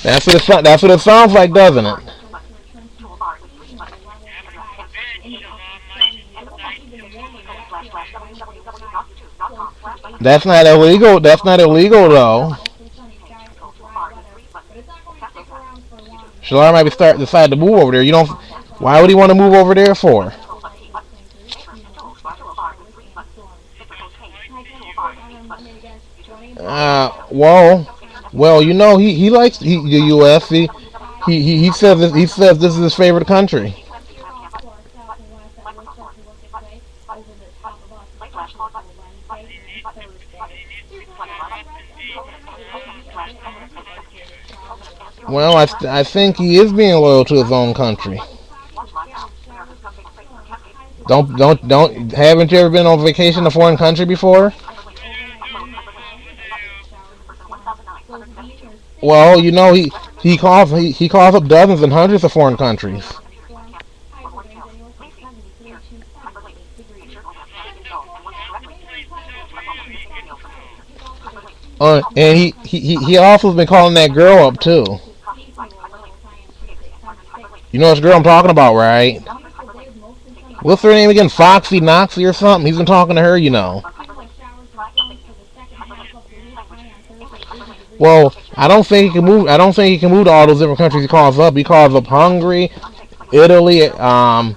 That's what it sounds like, doesn't it? That's not illegal. That's not illegal though. Shalar might be decide to move over there. You don't. Why would he want to move over there for? Well, he likes the U.S. He says this is his favorite country. Well, I think he is being loyal to his own country. Don't. Haven't you ever been on vacation in a foreign country before? Well, he calls up dozens and hundreds of foreign countries. And he also has been calling that girl up too. You know which girl I'm talking about, right? What's her name again? Foxy Noxy or something? He's been talking to her. Well, I don't think he can move. I don't think he can move to all those different countries he calls up. He calls up Hungary, Italy, Cairo,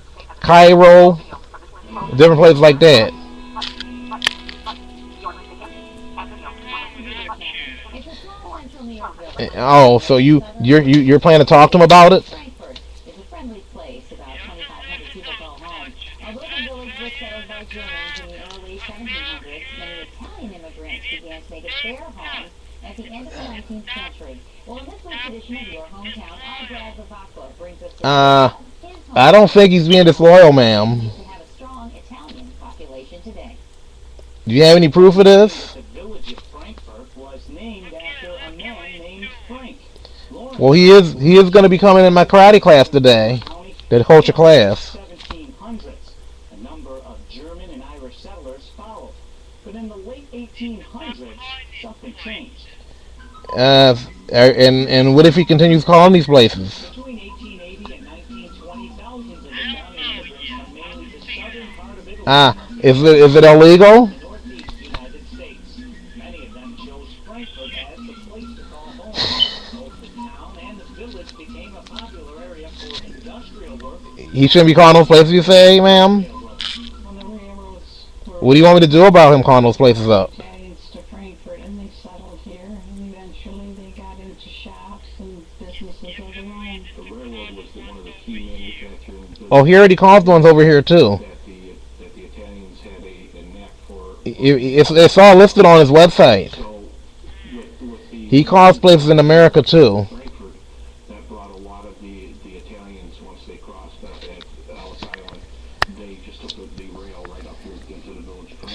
different places like that. Oh, so you're planning to talk to him about it? Uh, I don't think he's being disloyal, ma'am. Do you have any proof of this? Well, he is going to be coming in my karate class today. The culture class. And what if he continues calling these places? Is it illegal? He shouldn't be calling those places, you say, ma'am? What do you want me to do about him calling those places up? Oh, he already calls ones over here, too. It's all listed on his website. He calls places in America, too.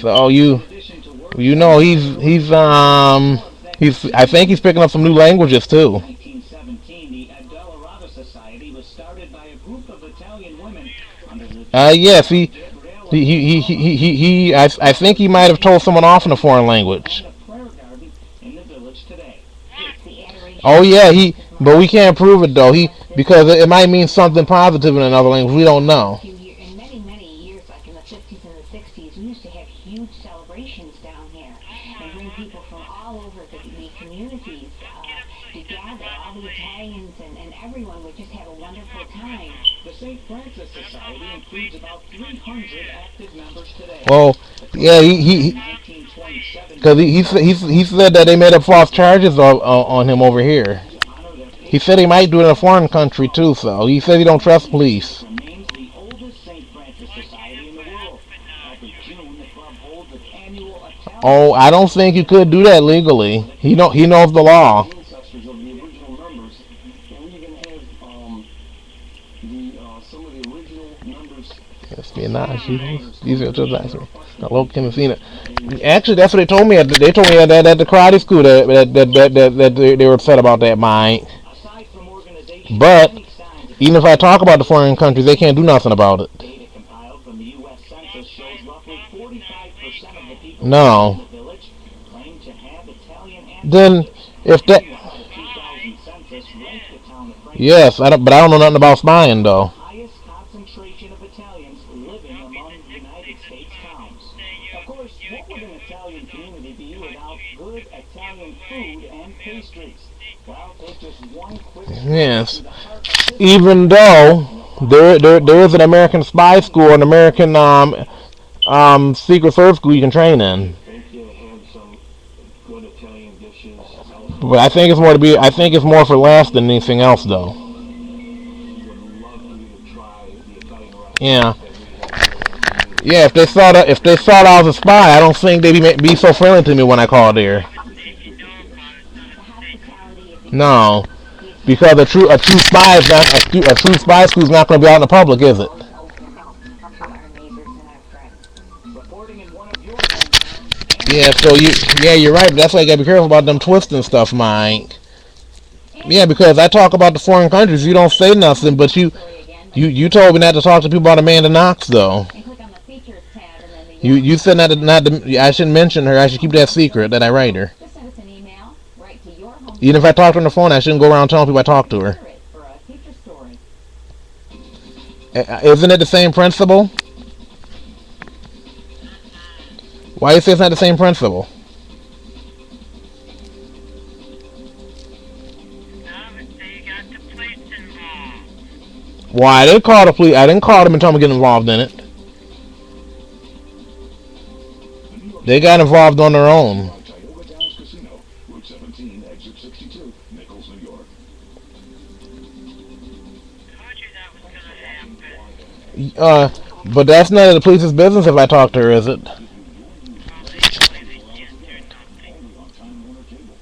So I think he's picking up some new languages too. Yes, I think he might have told someone off in a foreign language. Oh yeah, but we can't prove it though. Because it might mean something positive in another language. We don't know. Well, yeah, because he said that they made up false charges on him over here. He said he might do it in a foreign country too, so he said he don't trust police. Oh, I don't think you could do that legally. He knows the law. Espionage. These are just actually local Messina. Actually, that's what they told me. They told me at the karate school that they were upset about that, mine. But even if I talk about the foreign countries, they can't do nothing about it. No. Then if that Yes, but I don't know nothing about spying though. Yes, even though there is an American spy school, an American Secret Service school you can train in. But I think it's more to be. I think it's more for less than anything else, though. Yeah, yeah. If they thought I was a spy, I don't think they'd be so friendly to me when I called there. No, because a true spy is not a true spy school is not going to be out in the public, is it? Yeah. So you're right. But that's why you got to be careful about them twisting stuff, Mike. Yeah, because I talk about the foreign countries, you don't say nothing, but you told me not to talk to people about Amanda Knox, though. You said not to. I shouldn't mention her. I should keep that secret that I write her. Even if I talk to her on the phone, I shouldn't go around telling people I talk to her. Isn't it the same principle? Why do you say it's not the same principle? Why I didn't call the police? I didn't call them and tell them to get involved in it. They got involved on their own. But that's none of the police's business if I talk to her, is it?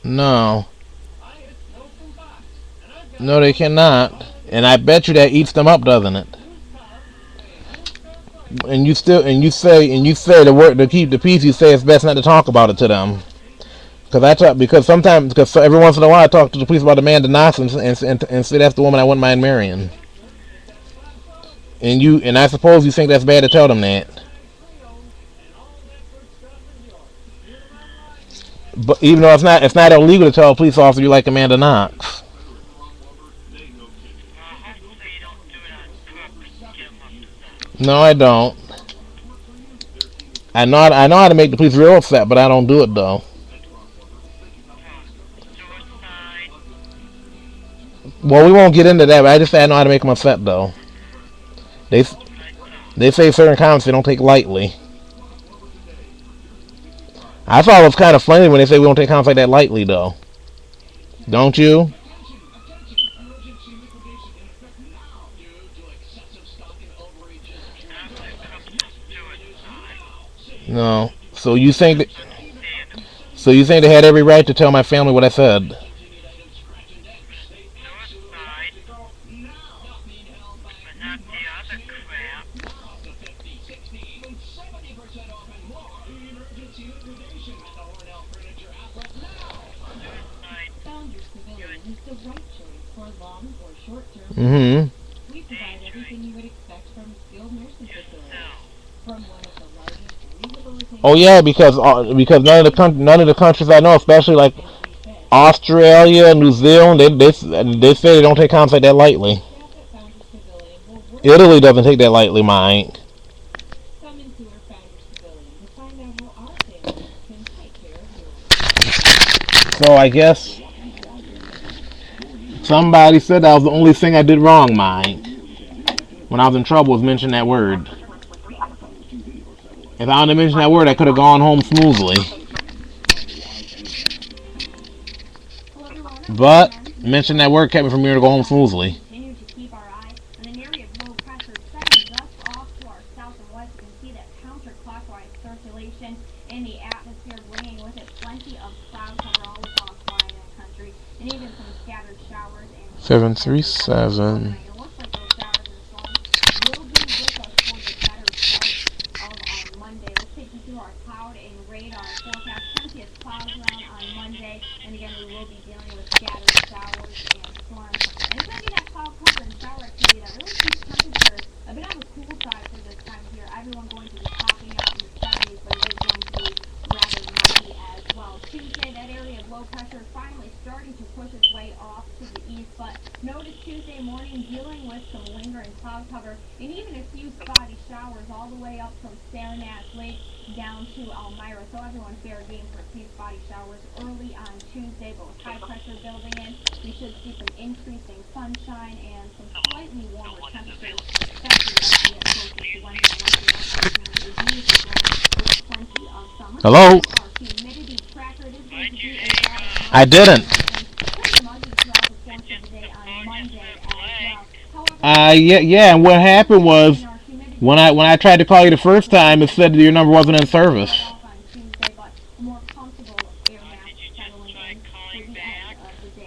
No. No, they cannot. And I bet you that eats them up, doesn't it? And you say the word to keep the peace. You say it's best not to talk about it to them. Because every once in a while I talk to the police about Amanda Knox and say that's the woman I wouldn't mind marrying. And I suppose you think that's bad to tell them that. But even though it's not illegal to tell a police officer you like Amanda Knox. No, I don't. I know how to make the police real upset, but I don't do it though. Well, we won't get into that, but I just say I know how to make them upset though. They they say certain comments they don't take lightly. I thought it was kind of funny when they say we don't take comments like that lightly though. Don't you? No. So you think they had every right to tell my family what I said? Mm-hmm. Oh yeah, because none of the countries I know, especially like Australia, New Zealand, they say they don't take comments like that lightly. Italy doesn't take that lightly, Mike. So I guess somebody said that was the only thing I did wrong, Mike. When I was in trouble, was mention that word. If I hadn't mentioned that word, I could have gone home smoothly. But mention that word kept me from here to go home smoothly. Seven three seven. way off to the east, but notice Tuesday morning dealing with some lingering cloud cover and even a few spotty showers all the way up from Saranac Lake down to Elmira. So everyone fair game for a few spotty showers early on Tuesday, but with high pressure building in, we should see some increasing sunshine and some slightly warmer temperatures, especially as we get closer to Wednesday. Hello? I didn't. Yeah, and what happened was when I tried to call you the first time, it said that your number wasn't in service.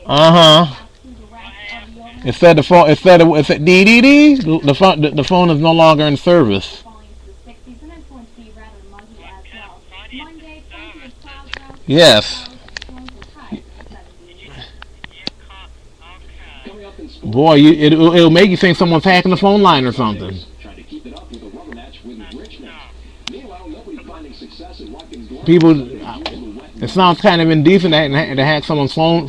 Uh-huh. It said dee dee dee. The phone is no longer in service. Yes. Boy, it'll make you think someone's hacking the phone line or something. People, it sounds kind of indecent to hack someone's phone.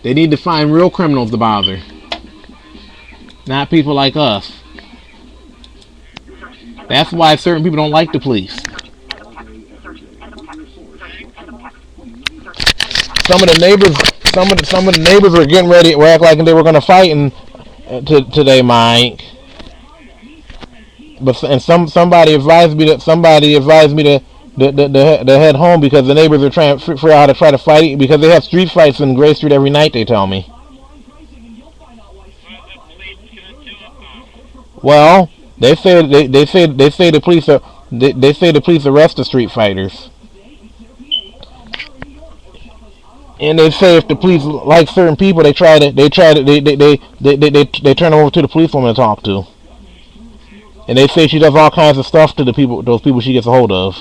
They need to find real criminals to bother, not people like us. That's why certain people don't like the police. Some of the neighbors were getting ready, were acting like they were going to fight today, Mike. But somebody advised me to head home because the neighbors are trying to figure out how to try to fight because they have street fights in Gray Street every night. They tell me. Well, they say the police arrest the street fighters. And they say if the police like certain people, they turn them over to the policewoman to talk to. And they say she does all kinds of stuff to those people she gets a hold of.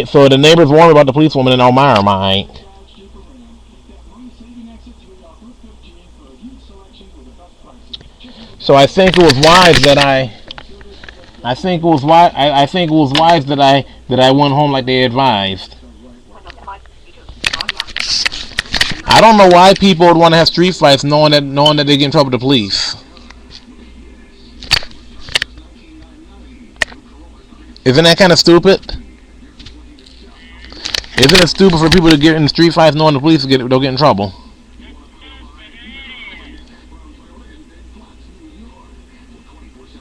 So the neighbors warned about the policewoman in Elmira, Mike. So I think it was wise that I went home like they advised. I don't know why people would want to have street fights knowing that they get in trouble with the police. Isn't that kind of stupid? Isn't it stupid for people to get in street fights knowing the police they'll get in trouble?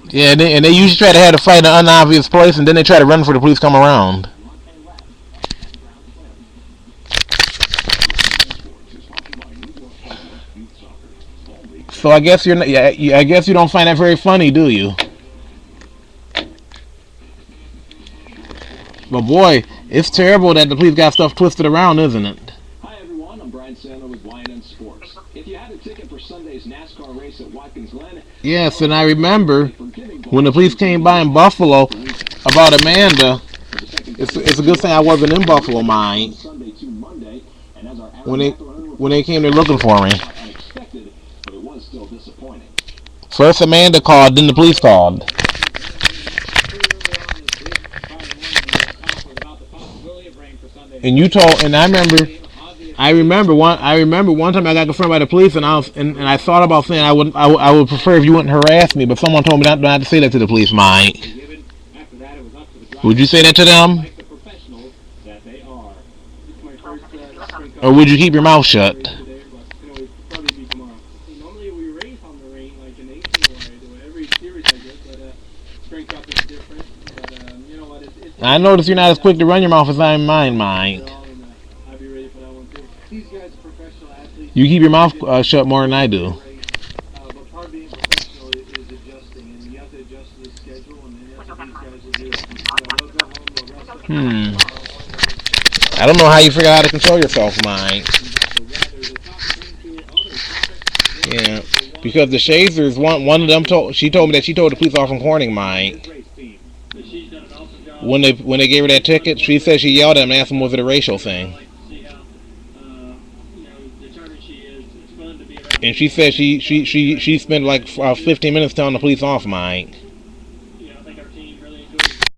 Yeah, and they usually try to have a fight in an unobvious place, and then they try to run before the police come around. So I guess you're not, yeah, I guess you don't find that very funny, do you? But boy, it's terrible that the police got stuff twisted around, isn't it? Hi everyone, I'm Brian Sandler with YNN Sports. If you had a ticket for Sunday's NASCAR race at Watkins Glen... Yes, and I remember when the police came by in Buffalo about Amanda. It's a good thing I wasn't in Buffalo, mine. When they came there looking for me. First Amanda called, then the police called. And I remember one time I got confronted by the police, and I thought about saying I would prefer if you wouldn't harass me, but someone told me not to say that to the police, Mike. Would you say that to them? Or would you keep your mouth shut? I notice you're not as quick to run your mouth as I am mine, Mike. You keep your mouth shut more than I do. I don't know how you figure out how to control yourself, Mike. Yeah, because the Shazers, one of them told me that she told the police off in Corning, Mike. When they gave her that ticket, she said she yelled at him and asked him was it a racial thing. And she said she spent like 15 minutes telling the police off, Mike.